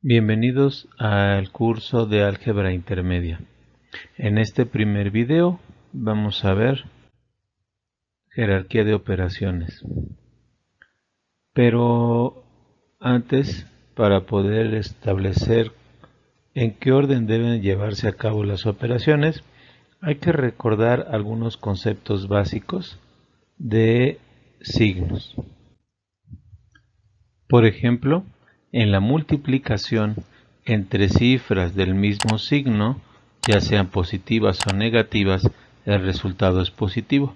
Bienvenidos al curso de álgebra intermedia. En este primer video vamos a ver jerarquía de operaciones. Pero antes, para poder establecer en qué orden deben llevarse a cabo las operaciones, hay que recordar algunos conceptos básicos de signos. Por ejemplo, en la multiplicación entre cifras del mismo signo, ya sean positivas o negativas, el resultado es positivo.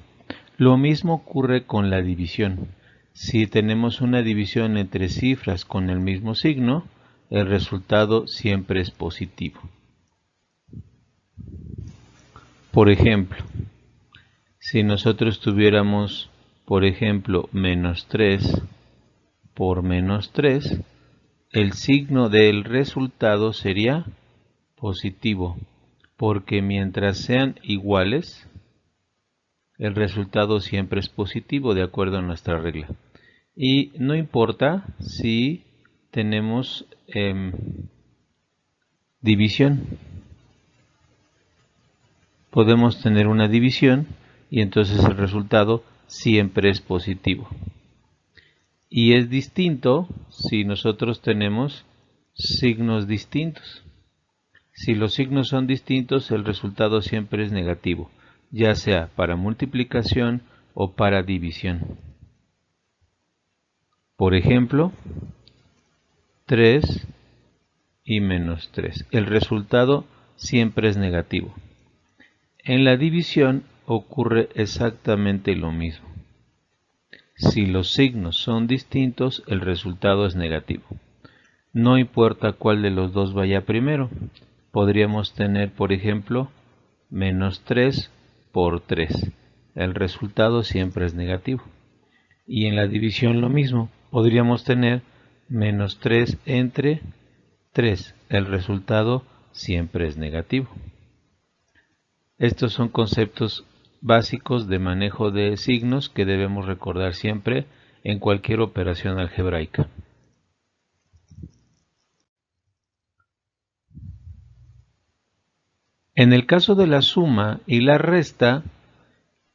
Lo mismo ocurre con la división. Si tenemos una división entre cifras con el mismo signo, el resultado siempre es positivo. Por ejemplo, si nosotros tuviéramos, por ejemplo, menos 3 por menos 3, el signo del resultado sería positivo, porque mientras sean iguales, el resultado siempre es positivo de acuerdo a nuestra regla. Y no importa si tenemos división. Podemos tener una división y entonces el resultado siempre es positivo. Y es distinto si nosotros tenemos signos distintos. Si los signos son distintos, el resultado siempre es negativo, ya sea para multiplicación o para división. Por ejemplo, 3 y menos 3. El resultado siempre es negativo. En la división ocurre exactamente lo mismo. Si los signos son distintos, el resultado es negativo. No importa cuál de los dos vaya primero. Podríamos tener, por ejemplo, menos 3 por 3. El resultado siempre es negativo. Y en la división lo mismo. Podríamos tener menos 3 entre 3. El resultado siempre es negativo. Estos son conceptos básicos de manejo de signos que debemos recordar siempre en cualquier operación algebraica. En el caso de la suma y la resta,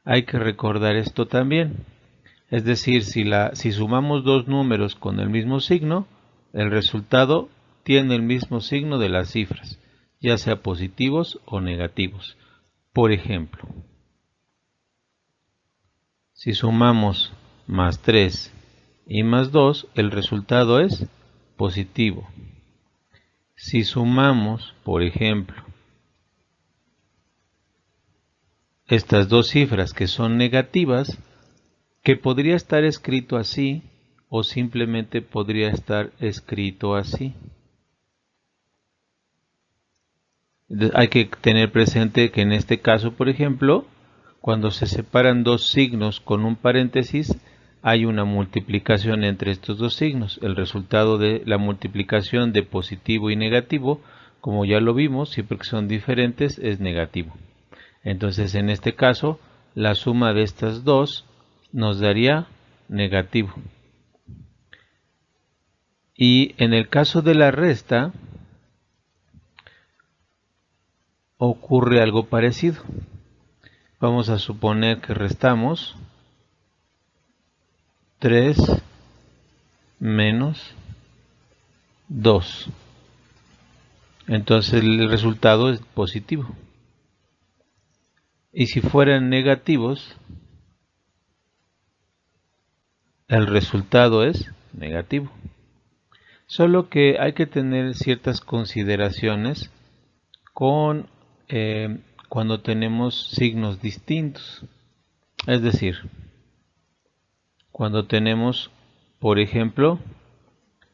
hay que recordar esto también. Es decir, si sumamos dos números con el mismo signo, el resultado tiene el mismo signo de las cifras, ya sea positivos o negativos. Por ejemplo, si sumamos más 3 y más 2, el resultado es positivo. Si sumamos, por ejemplo, estas dos cifras que son negativas, que podría estar escrito así o simplemente podría estar escrito así. Hay que tener presente que en este caso, por ejemplo, cuando se separan dos signos con un paréntesis, hay una multiplicación entre estos dos signos. El resultado de la multiplicación de positivo y negativo, como ya lo vimos, siempre que son diferentes, es negativo. Entonces, en este caso, la suma de estas dos nos daría negativo. Y en el caso de la resta, ocurre algo parecido. Vamos a suponer que restamos 3 menos 2. Entonces el resultado es positivo. Y si fueran negativos, el resultado es negativo. Solo que hay que tener ciertas consideraciones con cuando tenemos signos distintos. Es decir, cuando tenemos, por ejemplo,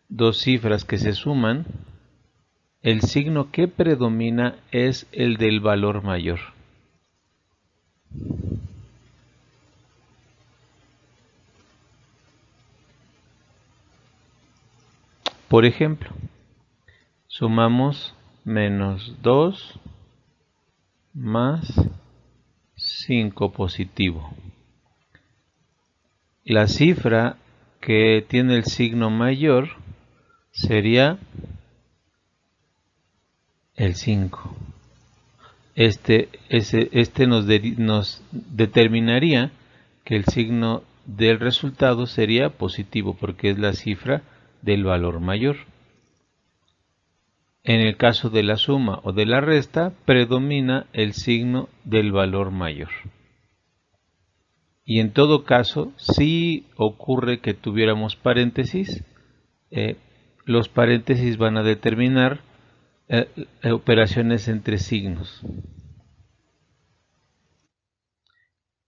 dos cifras que se suman, el signo que predomina es el del valor mayor. Por ejemplo, sumamos menos 2 más 5 positivo. La cifra que tiene el signo mayor sería el 5. Este nos determinaría que el signo del resultado sería positivo porque es la cifra del valor mayor. En el caso de la suma o de la resta, predomina el signo del valor mayor. Y en todo caso, si ocurre que tuviéramos paréntesis, los paréntesis van a determinar operaciones entre signos.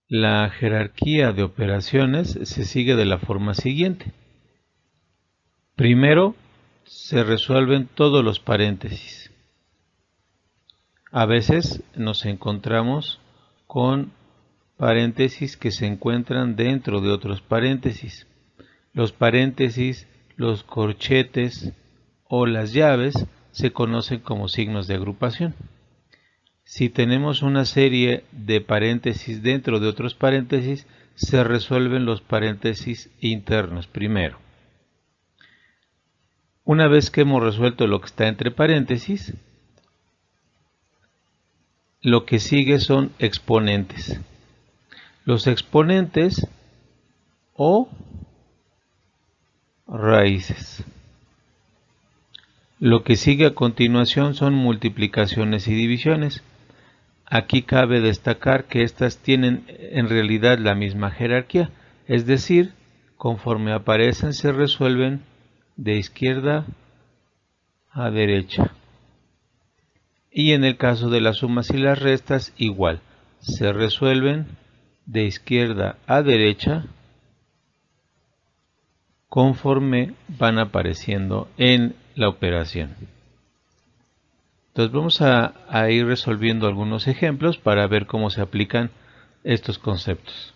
La jerarquía de operaciones se sigue de la forma siguiente. Primero, se resuelven todos los paréntesis. A veces nos encontramos con paréntesis que se encuentran dentro de otros paréntesis. Los paréntesis, los corchetes o las llaves se conocen como signos de agrupación. Si tenemos una serie de paréntesis dentro de otros paréntesis, se resuelven los paréntesis internos primero. Una vez que hemos resuelto lo que está entre paréntesis, lo que sigue son exponentes. Los exponentes o raíces. Lo que sigue a continuación son multiplicaciones y divisiones. Aquí cabe destacar que estas tienen en realidad la misma jerarquía, es decir, conforme aparecen se resuelven de izquierda a derecha. Y en el caso de las sumas y las restas, igual, se resuelven de izquierda a derecha conforme van apareciendo en la operación. Entonces vamos a ir resolviendo algunos ejemplos para ver cómo se aplican estos conceptos.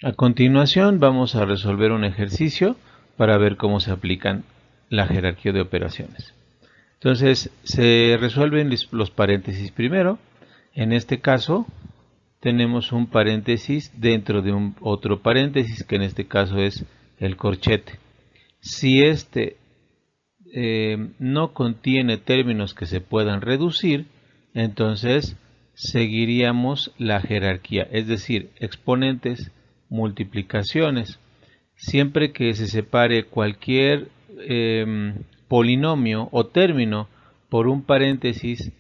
A continuación vamos a resolver un ejercicio para ver cómo se aplican la jerarquía de operaciones. Entonces se resuelven los paréntesis primero. En este caso tenemos un paréntesis dentro de un otro paréntesis, que en este caso es el corchete. Si este no contiene términos que se puedan reducir, entonces seguiríamos la jerarquía, es decir, exponentes, multiplicaciones. Siempre que se separe cualquier polinomio o término por un paréntesis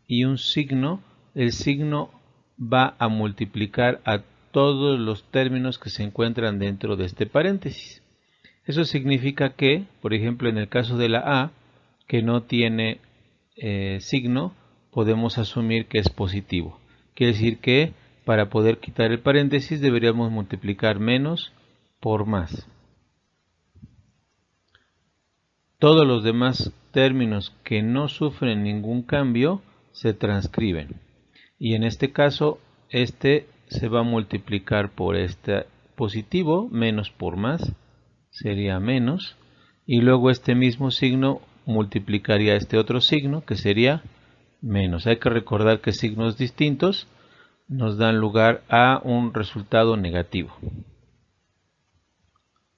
y un signo, el signo va a multiplicar a todos los términos que se encuentran dentro de este paréntesis. Eso significa que, por ejemplo, en el caso de la A, que no tiene signo, podemos asumir que es positivo. Quiere decir que para poder quitar el paréntesis deberíamos multiplicar menos por más. Todos los demás términos que no sufren ningún cambio se transcriben. Y en este caso, este se va a multiplicar por este positivo, menos por más, sería menos, y luego este mismo signo multiplicaría este otro signo, que sería menos. Hay que recordar que signos distintos nos dan lugar a un resultado negativo.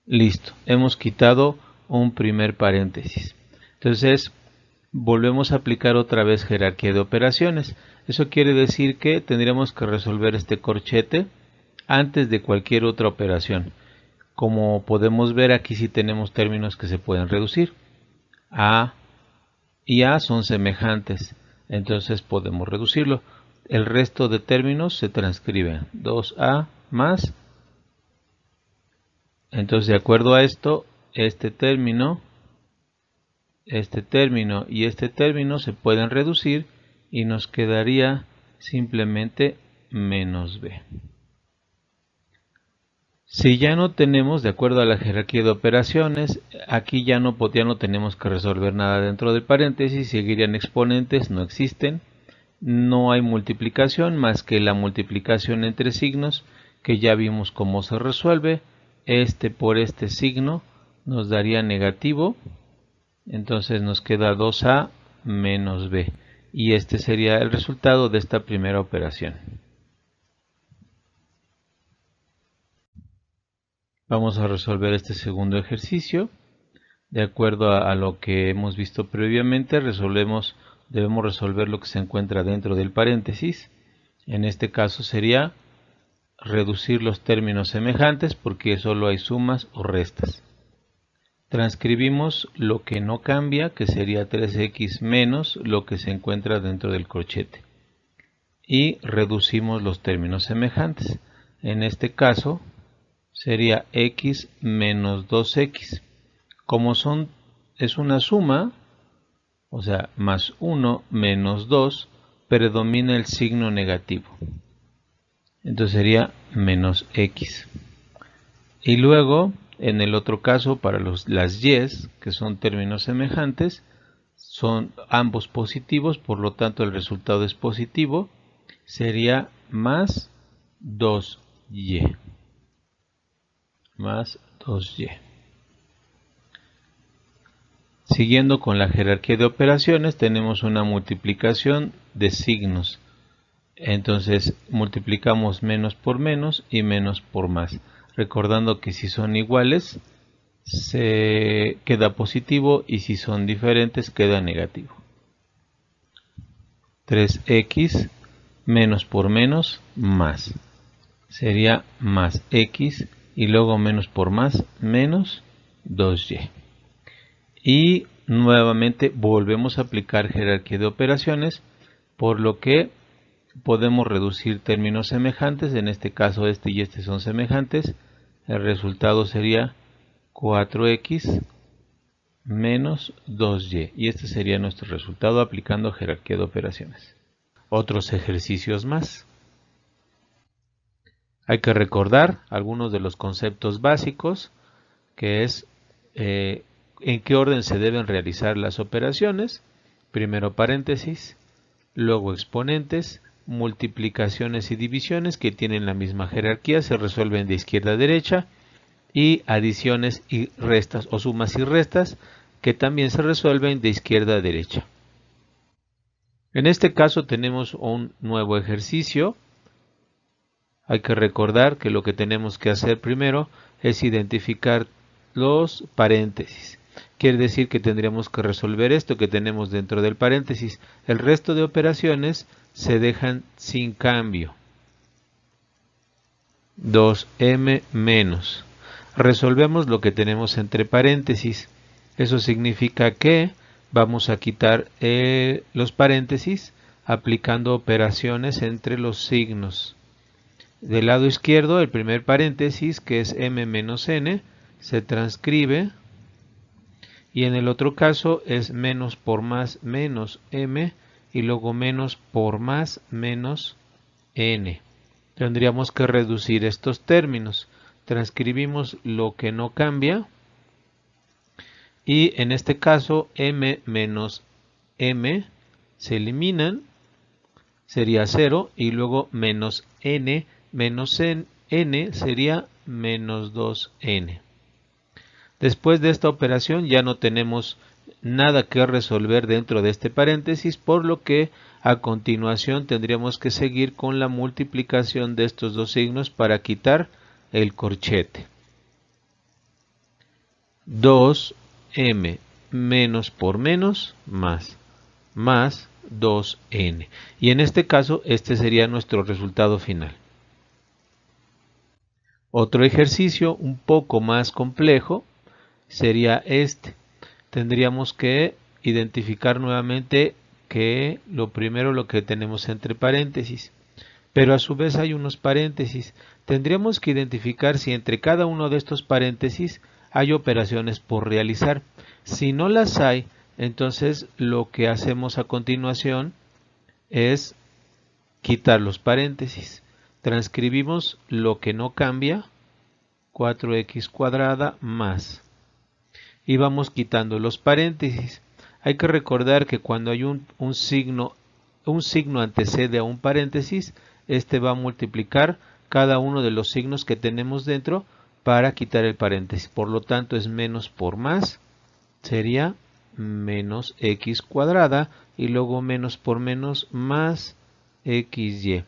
Listo, hemos quitado un primer paréntesis. Entonces, volvemos a aplicar otra vez jerarquía de operaciones. Eso quiere decir que tendríamos que resolver este corchete antes de cualquier otra operación. Como podemos ver, aquí sí tenemos términos que se pueden reducir. A y A son semejantes, entonces podemos reducirlo. El resto de términos se transcriben. 2A más. Entonces, de acuerdo a esto, este término y este término se pueden reducir y nos quedaría simplemente menos B. Si ya no tenemos, de acuerdo a la jerarquía de operaciones, aquí ya no tenemos que resolver nada dentro del paréntesis, seguirían exponentes, no existen, no hay multiplicación más que la multiplicación entre signos, que ya vimos cómo se resuelve. Este por este signo nos daría negativo, entonces nos queda 2A menos B, y este sería el resultado de esta primera operación. Vamos a resolver este segundo ejercicio. De acuerdo a lo que hemos visto previamente, debemos resolver lo que se encuentra dentro del paréntesis. En este caso sería reducir los términos semejantes porque solo hay sumas o restas. Transcribimos lo que no cambia, que sería 3x menos lo que se encuentra dentro del corchete. Y reducimos los términos semejantes. En este caso sería x menos 2x. Como es una suma, o sea, más 1 menos 2, predomina el signo negativo. Entonces sería menos x. Y luego, en el otro caso, para las y's, que son términos semejantes, son ambos positivos, por lo tanto el resultado es positivo, sería más 2y. Más 2y. Siguiendo con la jerarquía de operaciones, tenemos una multiplicación de signos. Entonces multiplicamos menos por menos y menos por más. Recordando que si son iguales, se queda positivo y si son diferentes, queda negativo. 3x menos por menos más. Sería más x y luego menos por más menos 2y. Y nuevamente volvemos a aplicar jerarquía de operaciones, por lo que podemos reducir términos semejantes. En este caso este y este son semejantes. El resultado sería 4x menos 2y. Y este sería nuestro resultado aplicando jerarquía de operaciones. Otros ejercicios más. Hay que recordar algunos de los conceptos básicos, que es en qué orden se deben realizar las operaciones. Primero paréntesis, luego exponentes, multiplicaciones y divisiones que tienen la misma jerarquía, se resuelven de izquierda a derecha, y adiciones y restas o sumas y restas que también se resuelven de izquierda a derecha. En este caso tenemos un nuevo ejercicio. Hay que recordar que lo que tenemos que hacer primero es identificar los paréntesis. Quiere decir que tendríamos que resolver esto que tenemos dentro del paréntesis. El resto de operaciones se dejan sin cambio. 2m menos. Resolvemos lo que tenemos entre paréntesis. Eso significa que vamos a quitar los paréntesis aplicando operaciones entre los signos. Del lado izquierdo, el primer paréntesis, que es m menos n, se transcribe. Y en el otro caso es menos por más menos m y luego menos por más menos n. Tendríamos que reducir estos términos. Transcribimos lo que no cambia. Y en este caso m menos m se eliminan. Sería 0 y luego menos n menos n sería menos 2n. Después de esta operación ya no tenemos nada que resolver dentro de este paréntesis, por lo que a continuación tendríamos que seguir con la multiplicación de estos dos signos para quitar el corchete. 2m menos por menos más 2n. Y en este caso este sería nuestro resultado final. Otro ejercicio un poco más complejo sería este. Tendríamos que identificar nuevamente que lo que tenemos entre paréntesis, pero a su vez hay unos paréntesis. Tendríamos que identificar si entre cada uno de estos paréntesis hay operaciones por realizar. Si no las hay, entonces lo que hacemos a continuación es quitar los paréntesis. Transcribimos lo que no cambia, 4x cuadrada más. Y vamos quitando los paréntesis. Hay que recordar que cuando hay un signo antecede a un paréntesis, este va a multiplicar cada uno de los signos que tenemos dentro para quitar el paréntesis. Por lo tanto es menos por más, sería menos x cuadrada y luego menos por menos más xy.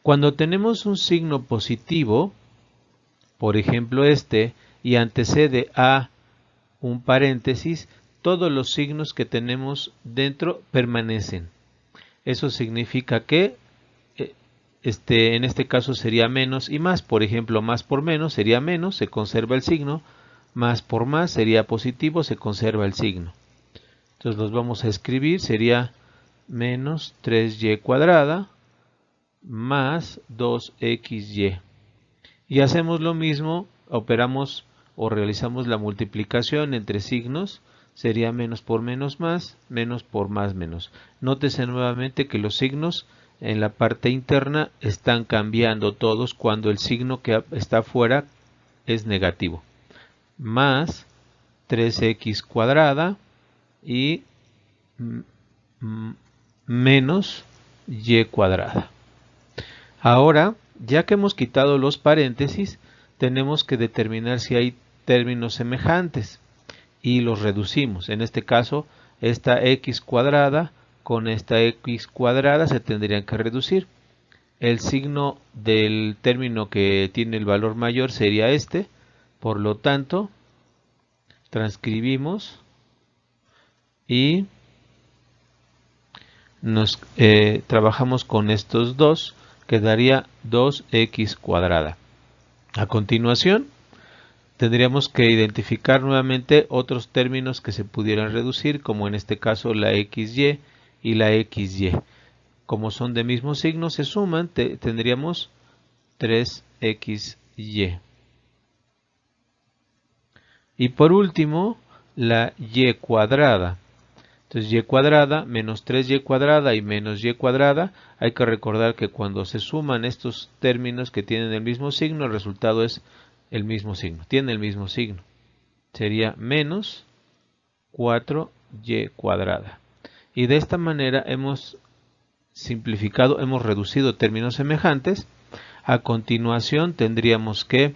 Cuando tenemos un signo positivo, por ejemplo este, y antecede a un paréntesis, todos los signos que tenemos dentro permanecen. Eso significa que en este caso sería menos y más. Por ejemplo, más por menos sería menos, se conserva el signo. Más por más sería positivo, se conserva el signo. Entonces los vamos a escribir, sería menos 3y cuadrada más 2xy. Y hacemos lo mismo, operamos o realizamos la multiplicación entre signos, sería menos por más menos. Nótese nuevamente que los signos en la parte interna están cambiando todos cuando el signo que está afuera es negativo. Más 3x cuadrada y menos y cuadrada. Ahora, ya que hemos quitado los paréntesis, tenemos que determinar si hay términos semejantes y los reducimos. En este caso, esta x cuadrada con esta x cuadrada se tendrían que reducir. El signo del término que tiene el valor mayor sería este. Por lo tanto, transcribimos y trabajamos con estos dos. Quedaría 2x cuadrada. A continuación, tendríamos que identificar nuevamente otros términos que se pudieran reducir, como en este caso la xy y la xy. Como son de mismo signo, se suman, tendríamos 3xy. Y por último, la y cuadrada. Entonces y cuadrada menos 3y cuadrada y menos y cuadrada. Hay que recordar que cuando se suman estos términos que tienen el mismo signo, el resultado es el mismo signo. Tiene el mismo signo. Sería menos 4y cuadrada. Y de esta manera hemos simplificado, hemos reducido términos semejantes. A continuación tendríamos que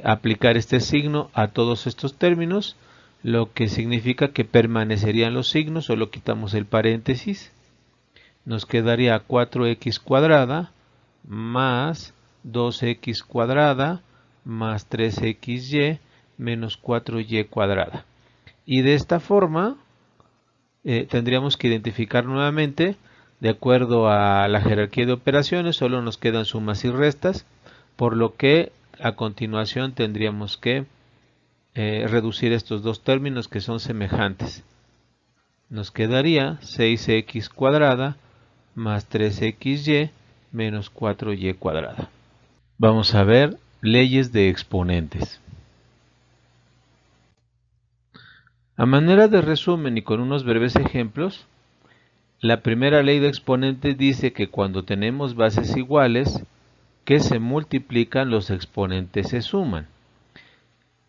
aplicar este signo a todos estos términos, lo que significa que permanecerían los signos, solo quitamos el paréntesis, nos quedaría 4x cuadrada más 2x cuadrada más 3xy menos 4y cuadrada. Y de esta forma tendríamos que identificar nuevamente, de acuerdo a la jerarquía de operaciones, solo nos quedan sumas y restas, por lo que a continuación tendríamos que reducir estos dos términos que son semejantes. Nos quedaría 6x cuadrada más 3xy menos 4y cuadrada. Vamos a ver leyes de exponentes. A manera de resumen y con unos breves ejemplos, la primera ley de exponentes dice que cuando tenemos bases iguales que se multiplican, los exponentes se suman.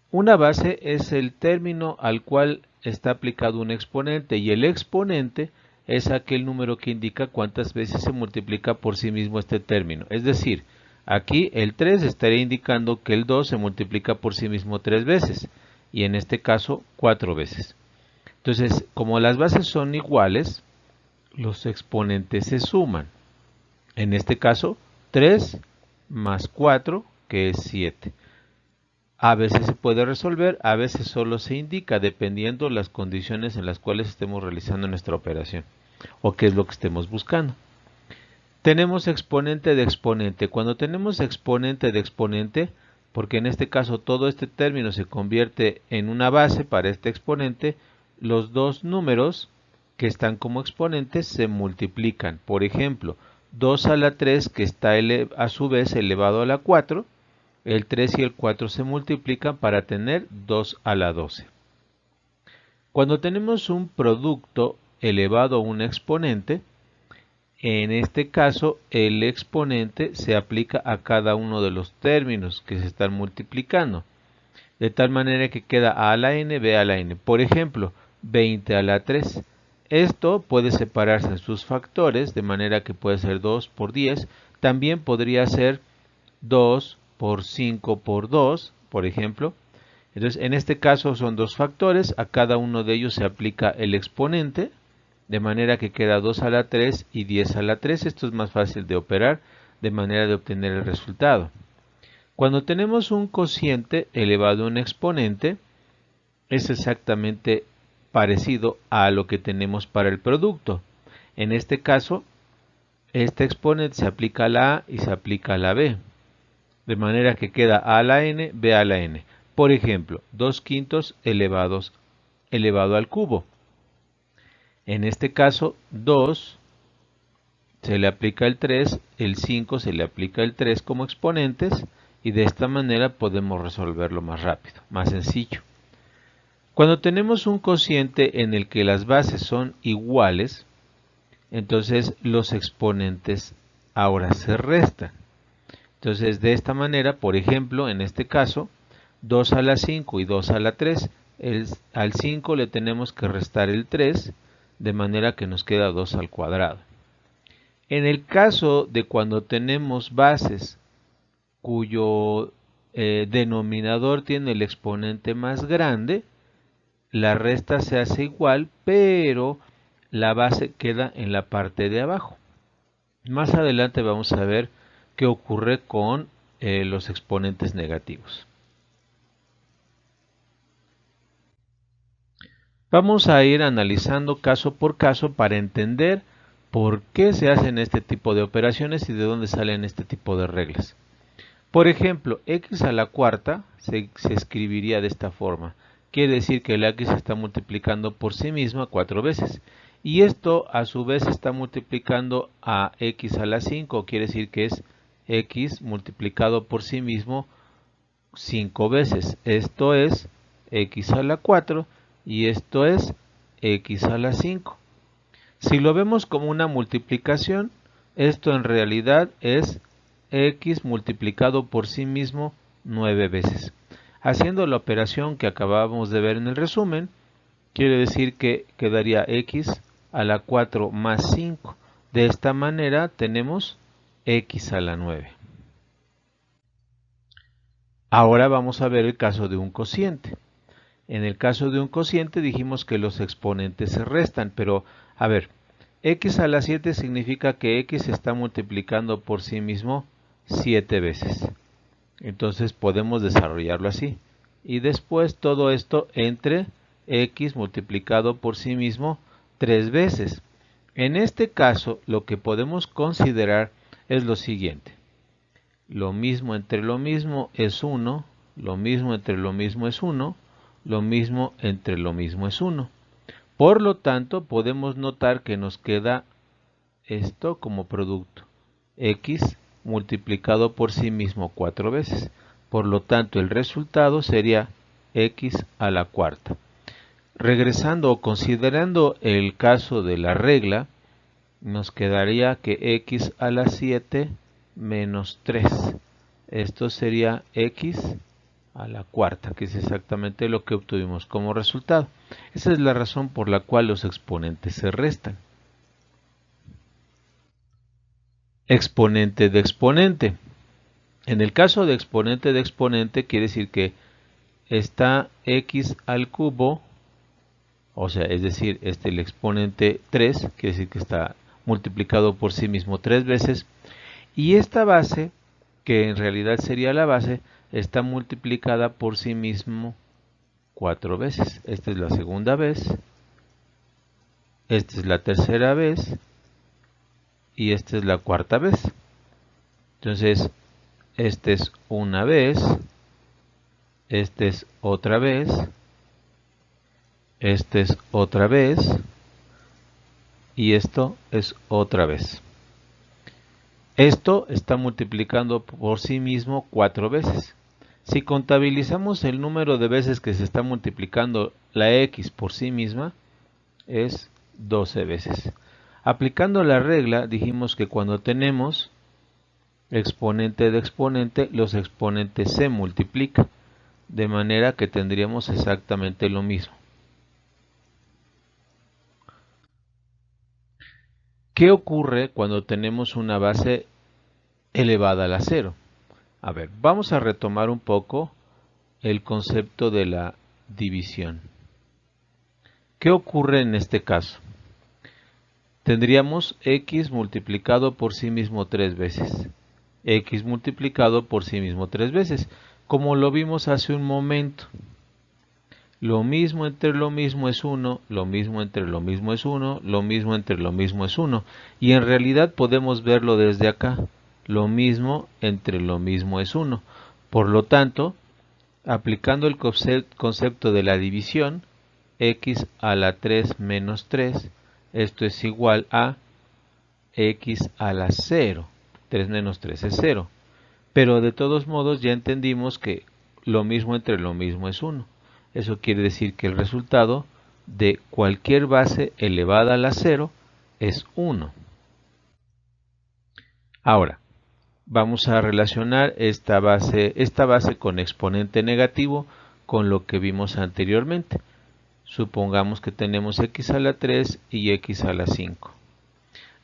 Una base es el término al cual está aplicado un exponente y el exponente es aquel número que indica cuántas veces se multiplica por sí mismo este término. Es decir, aquí el 3 estaría indicando que el 2 se multiplica por sí mismo 3 veces y en este caso 4 veces. Entonces, como las bases son iguales, los exponentes se suman. En este caso, 3 más 4, que es 7. A veces se puede resolver, a veces solo se indica, dependiendo las condiciones en las cuales estemos realizando nuestra operación o qué es lo que estemos buscando. Tenemos exponente de exponente. Cuando tenemos exponente de exponente, porque en este caso todo este término se convierte en una base para este exponente, los dos números que están como exponentes se multiplican. Por ejemplo, 2 a la 3 que está a su vez elevado a la 4, el 3 y el 4 se multiplican para tener 2 a la 12. Cuando tenemos un producto elevado a un exponente, en este caso el exponente se aplica a cada uno de los términos que se están multiplicando, de tal manera que queda a a la n, b a la n. Por ejemplo, 20 a la 3. Esto puede separarse en sus factores, de manera que puede ser 2 por 10. También podría ser 2 por 5 por 2, por ejemplo. Entonces, en este caso son dos factores, a cada uno de ellos se aplica el exponente, de manera que queda 2 a la 3 y 10 a la 3. Esto es más fácil de operar, de manera de obtener el resultado. Cuando tenemos un cociente elevado a un exponente, es exactamente parecido a lo que tenemos para el producto. En este caso, este exponente se aplica a la A y se aplica a la B, de manera que queda A a la N, B a la N. Por ejemplo, 2/5 elevado al cubo. En este caso, 2 se le aplica el 3, el 5 se le aplica el 3 como exponentes, y de esta manera podemos resolverlo más rápido, más sencillo. Cuando tenemos un cociente en el que las bases son iguales, entonces los exponentes ahora se restan. Entonces de esta manera, por ejemplo, en este caso, 2 a la 5 y 2 a la 3, al 5 le tenemos que restar el 3, de manera que nos queda 2 al cuadrado. En el caso de cuando tenemos bases cuyo denominador tiene el exponente más grande, la resta se hace igual, pero la base queda en la parte de abajo. Más adelante vamos a ver qué ocurre con los exponentes negativos. Vamos a ir analizando caso por caso para entender por qué se hacen este tipo de operaciones y de dónde salen este tipo de reglas. Por ejemplo, x a la cuarta se escribiría de esta forma. Quiere decir que la x está multiplicando por sí misma 4 veces. Y esto a su vez está multiplicando a x a la 5. Quiere decir que es x multiplicado por sí mismo 5 veces. Esto es x a la 4 y esto es x a la 5. Si lo vemos como una multiplicación, esto en realidad es x multiplicado por sí mismo 9 veces. Haciendo la operación que acabamos de ver en el resumen, quiere decir que quedaría x a la 4 más 5. De esta manera tenemos x a la 9. Ahora vamos a ver el caso de un cociente. En el caso de un cociente dijimos que los exponentes se restan, pero a ver, x a la 7 significa que x está multiplicando por sí mismo 7 veces. Entonces podemos desarrollarlo así. Y después todo esto entre x multiplicado por sí mismo 3 veces. En este caso lo que podemos considerar es lo siguiente. Lo mismo entre lo mismo es 1, lo mismo entre lo mismo es 1, lo mismo entre lo mismo es 1. Por lo tanto, podemos notar que nos queda esto como producto. X multiplicado por sí mismo 4 veces. Por lo tanto, el resultado sería x a la cuarta. Regresando o considerando el caso de la regla, nos quedaría que x a la 7 menos 3. Esto sería x a la cuarta, que es exactamente lo que obtuvimos como resultado. Esa es la razón por la cual los exponentes se restan. Exponente de exponente. En el caso de exponente quiere decir que está x al cubo, o sea, es decir, el exponente 3, quiere decir que está multiplicado por sí mismo 3 veces, y esta base, que en realidad sería la base, está multiplicada por sí mismo 4 veces. Esta es la segunda vez, esta es la tercera vez, y esta es la cuarta vez. Entonces, este es una vez, este es otra vez, este es otra vez, y esto es otra vez. Esto está multiplicando por sí mismo 4 veces. Si contabilizamos el número de veces que se está multiplicando la x por sí misma, es 12 veces. Aplicando la regla, dijimos que cuando tenemos exponente de exponente, los exponentes se multiplican, de manera que tendríamos exactamente lo mismo. ¿Qué ocurre cuando tenemos una base elevada a la 0? A ver, vamos a retomar un poco el concepto de la división. ¿Qué ocurre en este caso? Tendríamos x multiplicado por sí mismo 3 veces. X multiplicado por sí mismo 3 veces, como lo vimos hace un momento. Lo mismo entre lo mismo es 1, lo mismo entre lo mismo es 1, lo mismo entre lo mismo es 1. Y en realidad podemos verlo desde acá. Lo mismo entre lo mismo es 1. Por lo tanto, aplicando el concepto de la división, x a la 3 menos 3, esto es igual a x a la 0. 3 menos 3 es 0. Pero de todos modos ya entendimos que lo mismo entre lo mismo es 1. Eso quiere decir que el resultado de cualquier base elevada a la 0 es 1. Ahora, vamos a relacionar esta base con exponente negativo con lo que vimos anteriormente. Supongamos que tenemos x a la 3 y x a la 5.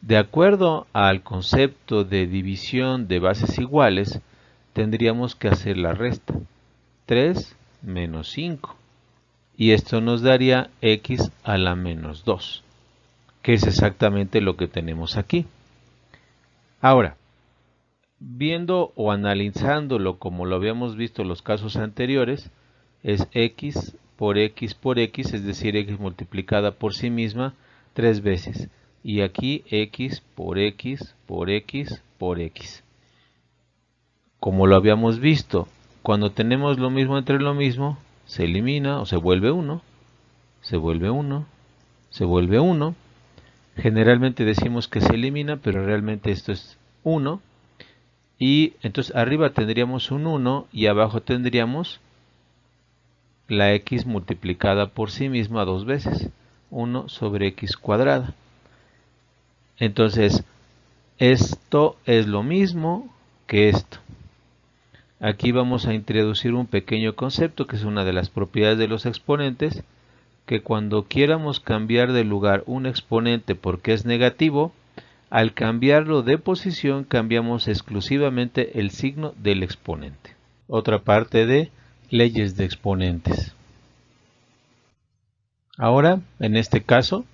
De acuerdo al concepto de división de bases iguales, tendríamos que hacer la resta. 3 menos 5. Y esto nos daría x a la menos 2, que es exactamente lo que tenemos aquí. Ahora, viendo o analizándolo como lo habíamos visto en los casos anteriores, es x por x por x, es decir, x multiplicada por sí misma 3 veces. Y aquí x por x por x por x. Como lo habíamos visto, cuando tenemos lo mismo entre lo mismo, se elimina o se vuelve 1, se vuelve 1, se vuelve 1. Generalmente decimos que se elimina, pero realmente esto es 1. Y entonces arriba tendríamos un 1 y abajo tendríamos la x multiplicada por sí misma 2 veces. 1 sobre x cuadrada. Entonces, esto es lo mismo que esto. Aquí vamos a introducir un pequeño concepto que es una de las propiedades de los exponentes, que cuando quieramos cambiar de lugar un exponente porque es negativo, al cambiarlo de posición cambiamos exclusivamente el signo del exponente. Otra parte de leyes de exponentes. Ahora, en este caso,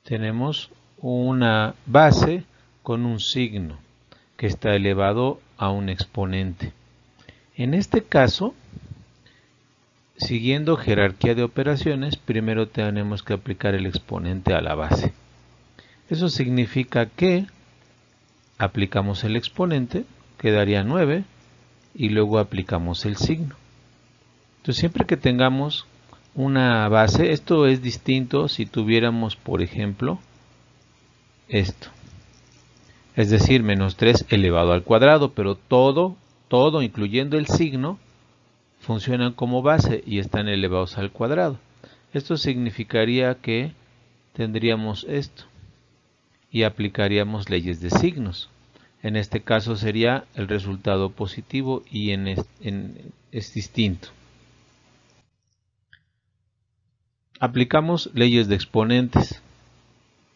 tenemos una base con un signo que está elevado a un exponente. En este caso, siguiendo jerarquía de operaciones, primero tenemos que aplicar el exponente a la base. Eso significa que aplicamos el exponente, quedaría 9, y luego aplicamos el signo. Entonces, siempre que tengamos una base, esto es distinto si tuviéramos, por ejemplo, esto. Es decir, menos 3 elevado al cuadrado, pero todo, incluyendo el signo, funcionan como base y están elevados al cuadrado. Esto significaría que tendríamos esto y aplicaríamos leyes de signos. En este caso sería el resultado positivo y es distinto. Aplicamos leyes de exponentes.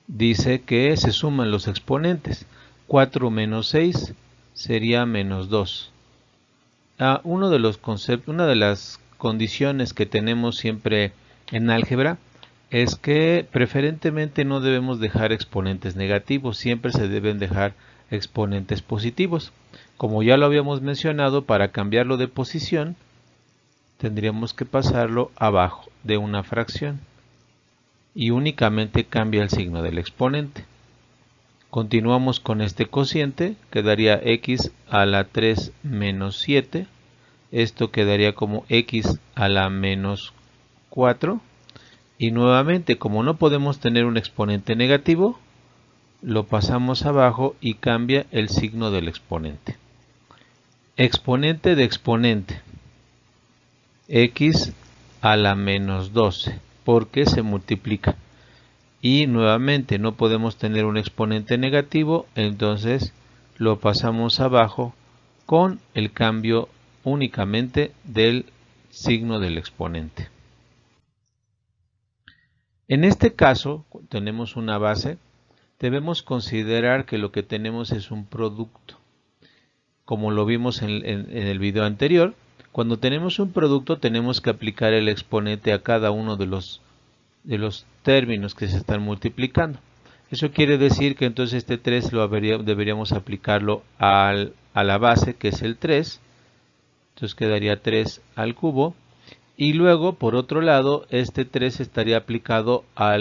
Dice que se suman los exponentes. 4 menos 6 sería menos 2. Una de las condiciones que tenemos siempre en álgebra es que preferentemente no debemos dejar exponentes negativos, siempre se deben dejar exponentes positivos. Como ya lo habíamos mencionado, para cambiarlo de posición tendríamos que pasarlo abajo de una fracción y únicamente cambia el signo del exponente. Continuamos con este cociente, quedaría x a la 3 menos 7, esto quedaría como x a la menos 4, y nuevamente como no podemos tener un exponente negativo, lo pasamos abajo y cambia el signo del exponente. Exponente de exponente, x a la menos 12, porque se multiplica. Y nuevamente no podemos tener un exponente negativo, entonces lo pasamos abajo con el cambio únicamente del signo del exponente. En este caso, tenemos una base, debemos considerar que lo que tenemos es un producto. Como lo vimos en el video anterior, cuando tenemos un producto tenemos que aplicar el exponente a cada uno de los términos que se están multiplicando. Eso quiere decir que entonces este 3 deberíamos aplicarlo a la base, que es el 3. Entonces quedaría 3 al cubo. Y luego, por otro lado, este 3 estaría aplicado a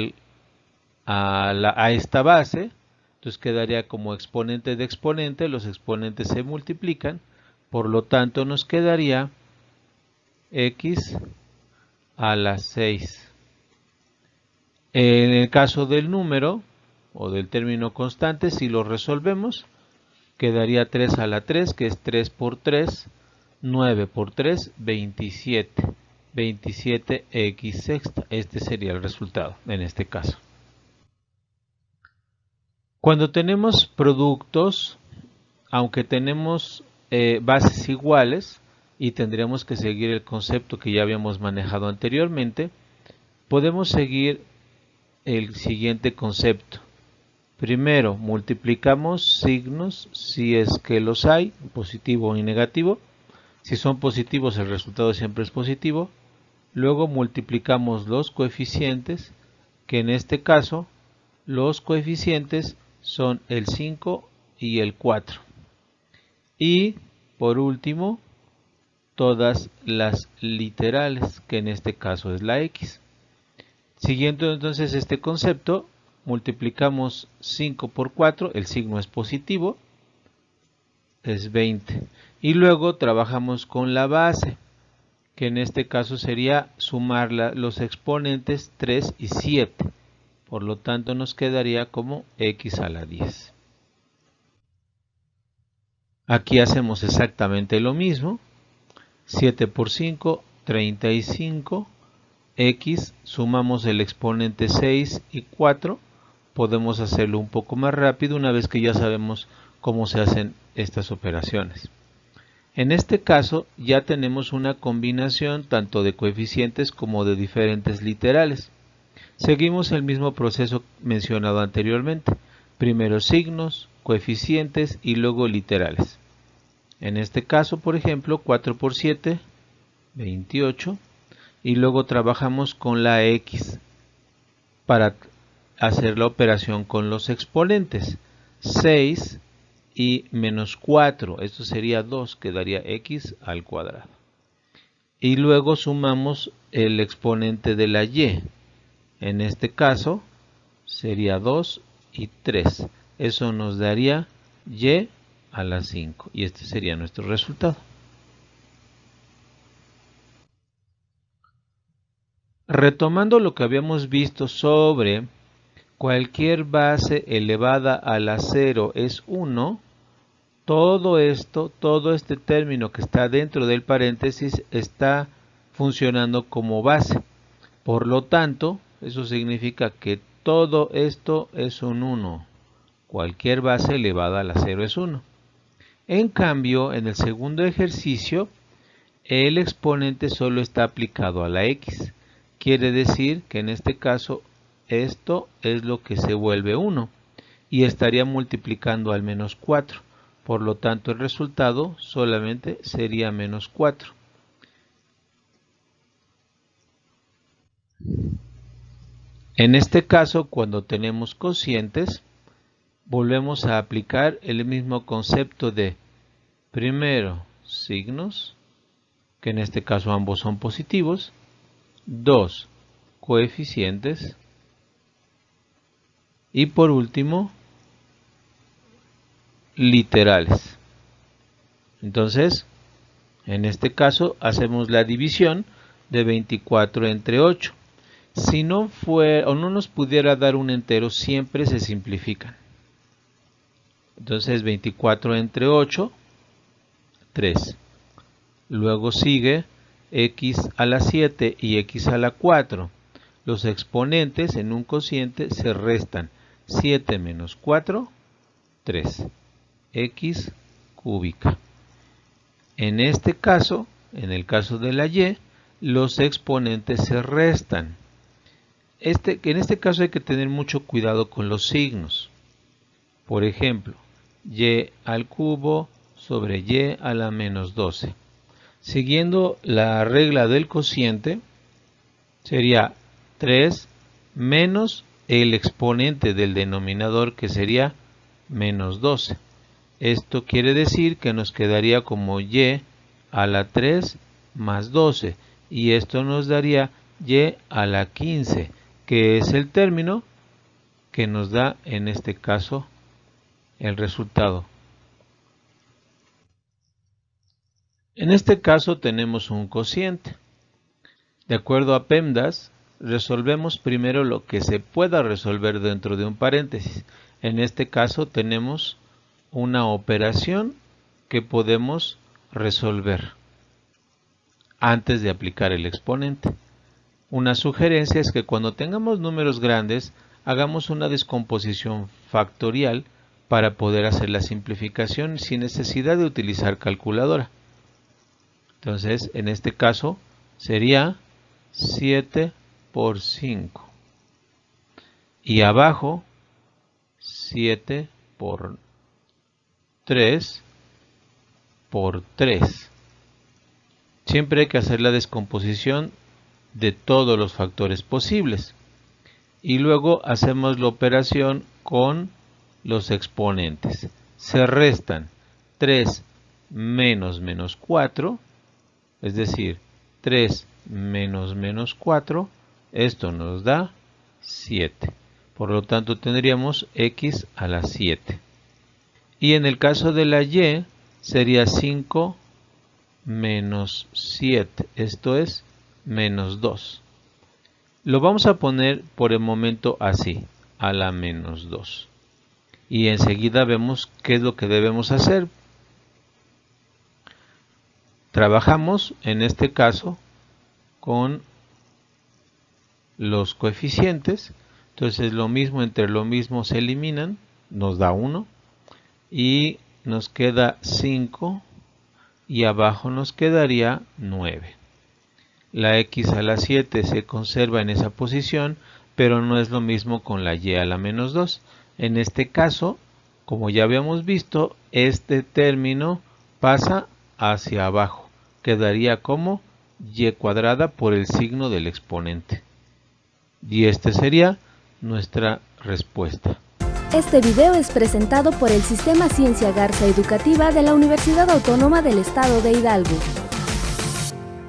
esta base. Entonces quedaría como exponente de exponente, los exponentes se multiplican, por lo tanto nos quedaría x a la 6. En el caso del número o del término constante, si lo resolvemos, quedaría 3 a la 3, que es 3 por 3, 9 por 3, 27. 27x sexta. Este sería el resultado en este caso. Cuando tenemos productos, aunque tenemos bases iguales y tendríamos que seguir el concepto que ya habíamos manejado anteriormente, podemos seguir el siguiente concepto. Primero, multiplicamos signos si es que los hay, positivo y negativo. Si son positivos, el resultado siempre es positivo. Luego multiplicamos los coeficientes, que en este caso los coeficientes son el 5 y el 4. Y por último, todas las literales, que en este caso es la x. Siguiendo entonces este concepto, multiplicamos 5 por 4, el signo es positivo, es 20. Y luego trabajamos con la base, que en este caso sería sumar los exponentes 3 y 7. Por lo tanto nos quedaría como x a la 10. Aquí hacemos exactamente lo mismo. 7 por 5, 35. X, sumamos el exponente 6 y 4. Podemos hacerlo un poco más rápido una vez que ya sabemos cómo se hacen estas operaciones. En este caso ya tenemos una combinación tanto de coeficientes como de diferentes literales. Seguimos el mismo proceso mencionado anteriormente. Primero signos, coeficientes y luego literales. En este caso, por ejemplo, 4 por 7, 28. Y luego trabajamos con la x para hacer la operación con los exponentes. 6 y menos 4, esto sería 2, quedaría x al cuadrado. Y luego sumamos el exponente de la y. En este caso sería 2 y 3. Eso nos daría y a la 5. Y este sería nuestro resultado. Retomando lo que habíamos visto sobre cualquier base elevada a la 0 es 1, todo este término que está dentro del paréntesis está funcionando como base. Por lo tanto, eso significa que todo esto es un 1. Cualquier base elevada a la 0 es 1. En cambio, en el segundo ejercicio, el exponente solo está aplicado a la x. Quiere decir que en este caso esto es lo que se vuelve 1 y estaría multiplicando al menos 4. Por lo tanto, el resultado solamente sería menos 4. En este caso, cuando tenemos cocientes, volvemos a aplicar el mismo concepto de primero signos, que en este caso ambos son positivos, 2 coeficientes y por último literales. Entonces, en este caso hacemos la división de 24 entre 8. Si no fuera o no nos pudiera dar un entero, siempre se simplifican. Entonces 24 entre 8, 3. Luego sigue x a la 7 y x a la 4. Los exponentes en un cociente se restan. 7 menos 4, 3. X cúbica. En este caso, en el caso de la y, los exponentes se restan. En este caso hay que tener mucho cuidado con los signos. Por ejemplo, y al cubo sobre y a la menos 12. Siguiendo la regla del cociente, sería 3 menos el exponente del denominador, que sería menos 12. Esto quiere decir que nos quedaría como y a la 3 más 12. y esto nos daría y a la 15, que es el término que nos da en este caso el resultado. En este caso tenemos un cociente. De acuerdo a PEMDAS, resolvemos primero lo que se pueda resolver dentro de un paréntesis. En este caso tenemos una operación que podemos resolver antes de aplicar el exponente. Una sugerencia es que cuando tengamos números grandes, hagamos una descomposición factorial para poder hacer la simplificación sin necesidad de utilizar calculadora. Entonces, en este caso, sería 7 por 5. Y abajo, 7 por 3 por 3. Siempre hay que hacer la descomposición de todos los factores posibles. Y luego hacemos la operación con los exponentes. Se restan 3 menos menos 4, es decir, 3 menos menos 4, esto nos da 7. Por lo tanto tendríamos x a la 7. Y en el caso de la y sería 5 menos 7, esto es menos 2. Lo vamos a poner por el momento así, a la menos 2. Y enseguida vemos qué es lo que debemos hacer. Trabajamos en este caso con los coeficientes. Entonces lo mismo entre lo mismo se eliminan, nos da 1. Y nos queda 5 y abajo nos quedaría 9. La x a la 7 se conserva en esa posición, pero no es lo mismo con la y a la menos 2. En este caso, como ya habíamos visto, este término pasa hacia abajo. Quedaría como y cuadrada por el signo del exponente. Y este sería nuestra respuesta. Este video es presentado por el Sistema Ciencia Garza Educativa de la Universidad Autónoma del Estado de Hidalgo.